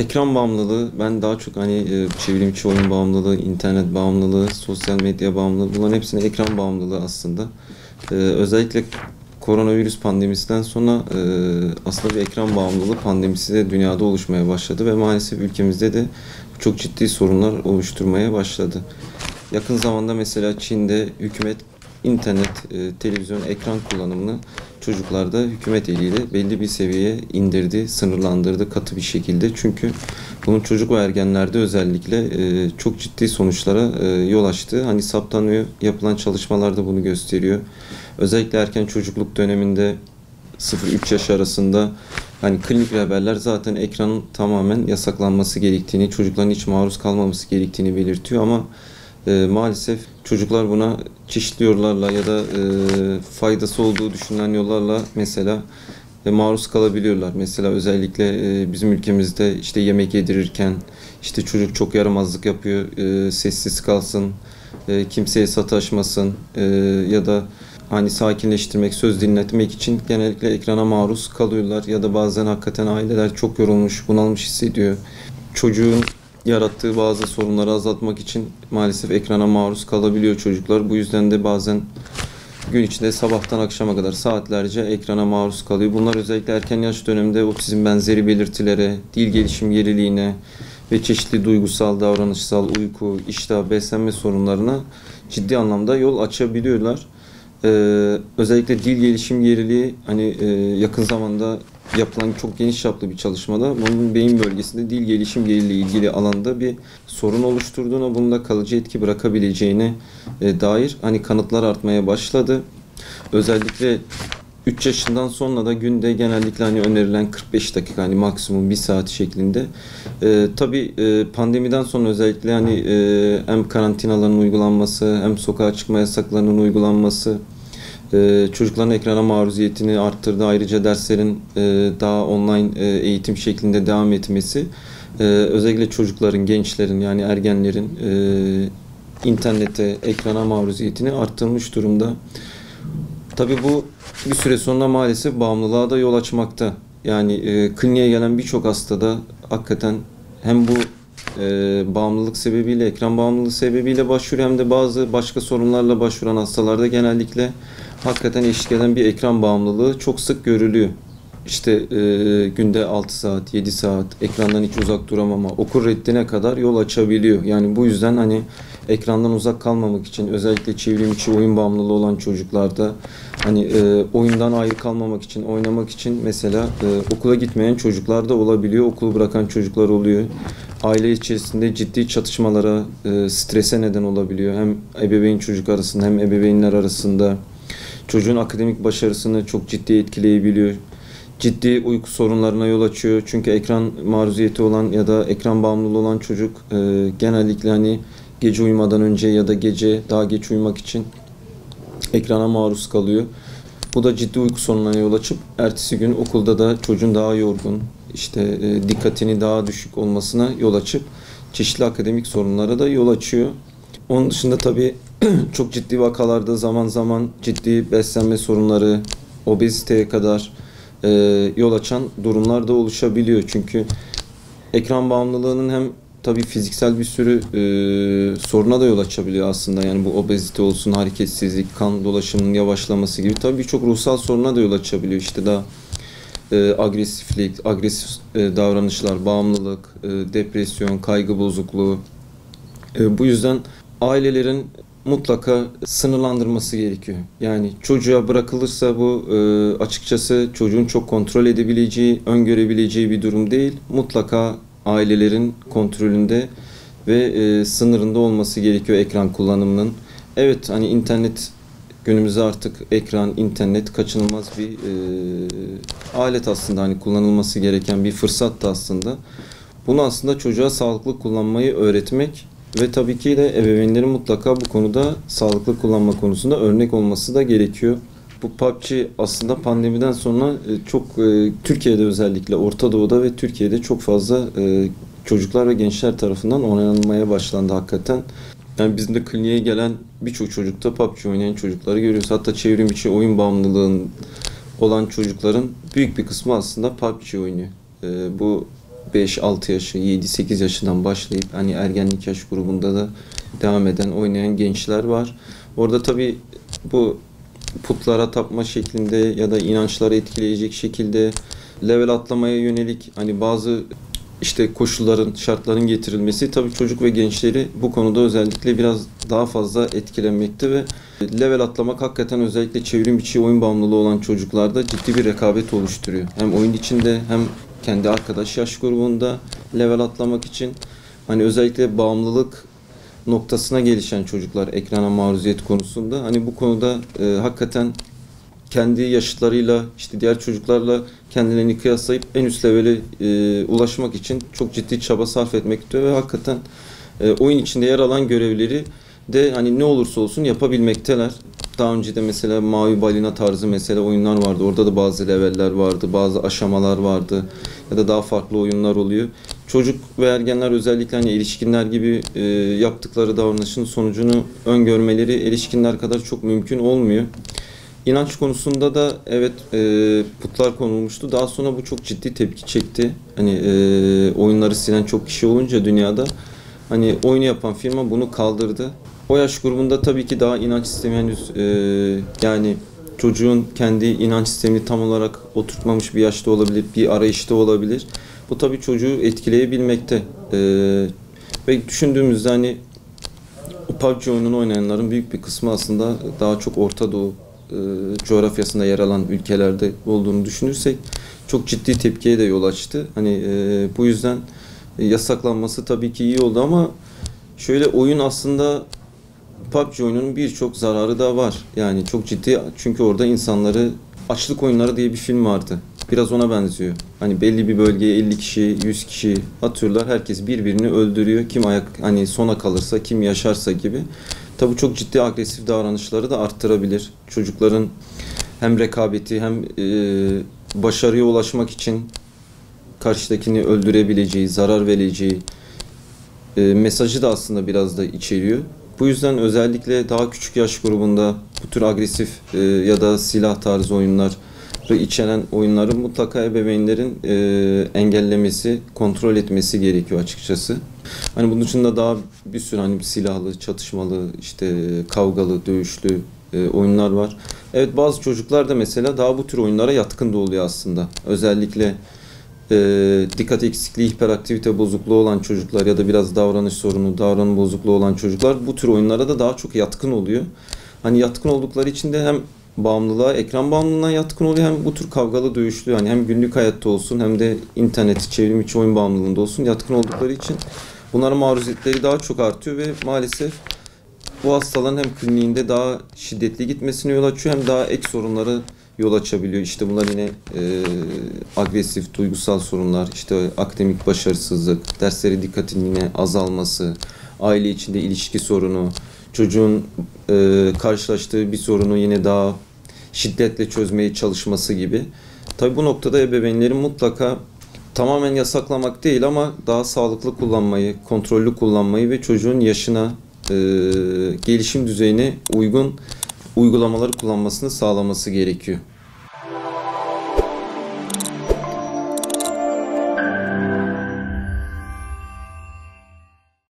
Ekran bağımlılığı, ben daha çok çevrim içi oyun bağımlılığı, internet bağımlılığı, sosyal medya bağımlılığı, bunların hepsine ekran bağımlılığı aslında. Özellikle koronavirüs pandemisinden sonra aslında bir ekran bağımlılığı pandemisi de dünyada oluşmaya başladı ve maalesef ülkemizde de çok ciddi sorunlar oluşturmaya başladı. Yakın zamanda mesela Çin'de hükümet internet, televizyon, ekran kullanımını çocuklarda hükümet eliyle belli bir seviyeye indirdi, sınırlandırdı katı bir şekilde. Çünkü bunun çocuk ve ergenlerde özellikle çok ciddi sonuçlara yol açtı. Hani saptanıyor, yapılan çalışmalar da bunu gösteriyor. Özellikle erken çocukluk döneminde 0-3 yaş arasında hani klinik rehberler zaten ekranın tamamen yasaklanması gerektiğini, çocukların hiç maruz kalmaması gerektiğini belirtiyor ama maalesef çocuklar buna çeşitli yollarla ya da faydası olduğu düşünülen yollarla mesela maruz kalabiliyorlar. Mesela özellikle bizim ülkemizde işte yemek yedirirken işte çocuk çok yaramazlık yapıyor, sessiz kalsın, kimseye sataşmasın ya da hani sakinleştirmek, söz dinletmek için genellikle ekrana maruz kalıyorlar ya da bazen hakikaten aileler çok yorulmuş, bunalmış hissediyor. Çocuğun yarattığı bazı sorunları azaltmak için maalesef ekrana maruz kalabiliyor çocuklar. Bu yüzden de bazen gün içinde sabahtan akşama kadar saatlerce ekrana maruz kalıyor. Bunlar özellikle erken yaş döneminde otizm benzeri belirtilere, dil gelişim geriliğine ve çeşitli duygusal, davranışsal, uyku, iştah, beslenme sorunlarına ciddi anlamda yol açabiliyorlar. Özellikle dil gelişim geriliği yakın zamanda yapılan çok geniş çaplı bir çalışmada bunun beyin bölgesinde dil gelişim geriliği ilgili alanda bir sorun oluşturduğuna, bunun da kalıcı etki bırakabileceğine dair kanıtlar artmaya başladı. Özellikle 3 yaşından sonra da günde genellikle önerilen 45 dakika maksimum 1 saat şeklinde. Tabii pandemiden sonra özellikle hem karantinaların uygulanması hem sokağa çıkma yasaklarının uygulanması çocukların ekrana maruziyetini arttırdı. Ayrıca derslerin daha online eğitim şeklinde devam etmesi özellikle çocukların, gençlerin ergenlerin internete, ekrana maruziyetini arttırmış durumda. Tabii bu bir süre sonra maalesef bağımlılığa da yol açmakta. Kliniğe gelen birçok hastada hakikaten hem bu bağımlılık sebebiyle, ekran bağımlılığı sebebiyle başvuruyor hem de bazı başka sorunlarla başvuran hastalarda genellikle hakikaten eşlik eden bir ekran bağımlılığı çok sık görülüyor. İşte günde 6 saat, 7 saat ekrandan hiç uzak duramama, okul reddine kadar yol açabiliyor. Bu yüzden ekrandan uzak kalmamak için özellikle çevrim içi oyun bağımlılığı olan çocuklarda oyundan ayrı kalmamak için, oynamak için mesela okula gitmeyen çocuklar da olabiliyor. Okulu bırakan çocuklar oluyor. Aile içerisinde ciddi çatışmalara, strese neden olabiliyor. Hem ebeveyn çocuk arasında hem ebeveynler arasında. Çocuğun akademik başarısını çok ciddi etkileyebiliyor. Ciddi uyku sorunlarına yol açıyor. Çünkü ekran maruziyeti olan ya da ekran bağımlılığı olan çocuk genellikle gece uyumadan önce ya da gece daha geç uyumak için ekrana maruz kalıyor. Bu da ciddi uyku sorunlarına yol açıp ertesi gün okulda da çocuğun daha yorgun, dikkatini daha düşük olmasına yol açıp çeşitli akademik sorunlara da yol açıyor. Onun dışında tabii çok ciddi vakalarda zaman zaman ciddi beslenme sorunları, obeziteye kadar yol açan durumlar da oluşabiliyor. Çünkü ekran bağımlılığının hem tabii fiziksel bir sürü soruna da yol açabiliyor aslında. Bu obezite olsun, hareketsizlik, kan dolaşımının yavaşlaması gibi tabii birçok ruhsal soruna da yol açabiliyor. İşte daha agresiflik, agresif davranışlar, bağımlılık, depresyon, kaygı bozukluğu. Bu yüzden ailelerin mutlaka sınırlandırması gerekiyor. Çocuğa bırakılırsa bu açıkçası çocuğun çok kontrol edebileceği, öngörebileceği bir durum değil. Mutlaka ailelerin kontrolünde ve sınırında olması gerekiyor ekran kullanımının. Evet, internet günümüzde artık ekran, internet kaçınılmaz bir alet aslında. Kullanılması gereken bir fırsat da aslında. Bunu aslında çocuğa sağlıklı kullanmayı öğretmek ve tabii ki de ebeveynlerin mutlaka bu konuda sağlıklı kullanma konusunda örnek olması da gerekiyor. Bu PUBG aslında pandemiden sonra çok Türkiye'de özellikle Orta Doğu'da ve Türkiye'de çok fazla çocuklar ve gençler tarafından oynanmaya başlandı hakikaten. Bizim de kliniğe gelen birçok çocukta PUBG oynayan çocukları görüyoruz. Hatta çevrim içi oyun bağımlılığın olan çocukların büyük bir kısmı aslında PUBG oynuyor. Bu 5-6 yaşı, 7-8 yaşından başlayıp hani ergenlik yaş grubunda da devam eden, oynayan gençler var. Orada tabii bu putlara tapma şeklinde ya da inançları etkileyecek şekilde level atlamaya yönelik hani bazı işte koşulların, şartların getirilmesi tabii çocuk ve gençleri bu konuda özellikle biraz daha fazla etkilenmekte ve level atlamak hakikaten özellikle çevrim içi oyun bağımlılığı olan çocuklarda ciddi bir rekabet oluşturuyor. Hem oyun içinde hem kendi arkadaş yaş grubunda level atlamak için hani özellikle bağımlılık noktasına gelişen çocuklar ekrana maruziyet konusunda hani bu konuda hakikaten kendi yaşıtlarıyla işte diğer çocuklarla kendilerini kıyaslayıp en üst levele ulaşmak için çok ciddi çaba sarf etmekte ve hakikaten oyun içinde yer alan görevleri de hani ne olursa olsun yapabilmekteler. Daha önce de mesela Mavi Balina tarzı mesela oyunlar vardı. Orada da bazı leveller vardı, bazı aşamalar vardı ya da daha farklı oyunlar oluyor. Çocuk ve ergenler özellikle hani erişkinler gibi yaptıkları davranışın sonucunu öngörmeleri erişkinler kadar çok mümkün olmuyor. İnanç konusunda da evet putlar konulmuştu. Daha sonra bu çok ciddi tepki çekti. Hani oyunları silen çok kişi olunca dünyada hani oyunu yapan firma bunu kaldırdı. O yaş grubunda tabii ki daha inanç sistemi henüz yani çocuğun kendi inanç sistemini tam olarak oturtmamış bir yaşta olabilir, bir arayışta olabilir. Bu tabii çocuğu etkileyebilmekte. Ve düşündüğümüzde hani PUBG oyununu oynayanların büyük bir kısmı aslında daha çok Orta Doğu coğrafyasında yer alan ülkelerde olduğunu düşünürsek çok ciddi tepkiye de yol açtı. Hani bu yüzden yasaklanması tabii ki iyi oldu ama şöyle oyun aslında PUBG oyununun birçok zararı da var. Yani çok ciddi çünkü orada insanları açlık oyunları diye bir film vardı. Biraz ona benziyor. Hani belli bir bölgeye 50 kişi, 100 kişi atıyorlar. Herkes birbirini öldürüyor. Kim hani sona kalırsa, kim yaşarsa gibi. Tabii çok ciddi agresif davranışları da arttırabilir. Çocukların hem rekabeti hem başarıya ulaşmak için karşıdakini öldürebileceği, zarar vereceği mesajı da aslında biraz da içeriyor. Bu yüzden özellikle daha küçük yaş grubunda bu tür agresif ya da silah tarzı oyunları içeren oyunları mutlaka ebeveynlerin engellemesi, kontrol etmesi gerekiyor açıkçası. Hani bunun dışında daha bir sürü hani silahlı, çatışmalı, işte kavgalı, dövüşlü oyunlar var. Evet bazı çocuklar da mesela daha bu tür oyunlara yatkın da oluyor aslında. Özellikle dikkat eksikliği, hiperaktivite bozukluğu olan çocuklar ya da biraz davranış sorunu, davranış bozukluğu olan çocuklar bu tür oyunlara da daha çok yatkın oluyor. Hani yatkın oldukları için de hem bağımlılığa, ekran bağımlılığına yatkın oluyor hem bu tür kavgalı, dövüşlü yani hem günlük hayatta olsun hem de internet, çevrim içi oyun bağımlılığında olsun yatkın oldukları için bunların maruziyetleri daha çok artıyor ve maalesef bu hastaların hem kliniğinde daha şiddetli gitmesine yol açıyor hem daha ek sorunları yol açabiliyor. İşte bunlar yine agresif, duygusal sorunlar, işte akademik başarısızlık, derslere dikkatin yine azalması, aile içinde ilişki sorunu, çocuğun karşılaştığı bir sorunu yine daha şiddetle çözmeye çalışması gibi. Tabii bu noktada ebeveynlerin mutlaka tamamen yasaklamak değil ama daha sağlıklı kullanmayı, kontrollü kullanmayı ve çocuğun yaşına, gelişim düzeyine uygun uygulamaları kullanmasını sağlaması gerekiyor.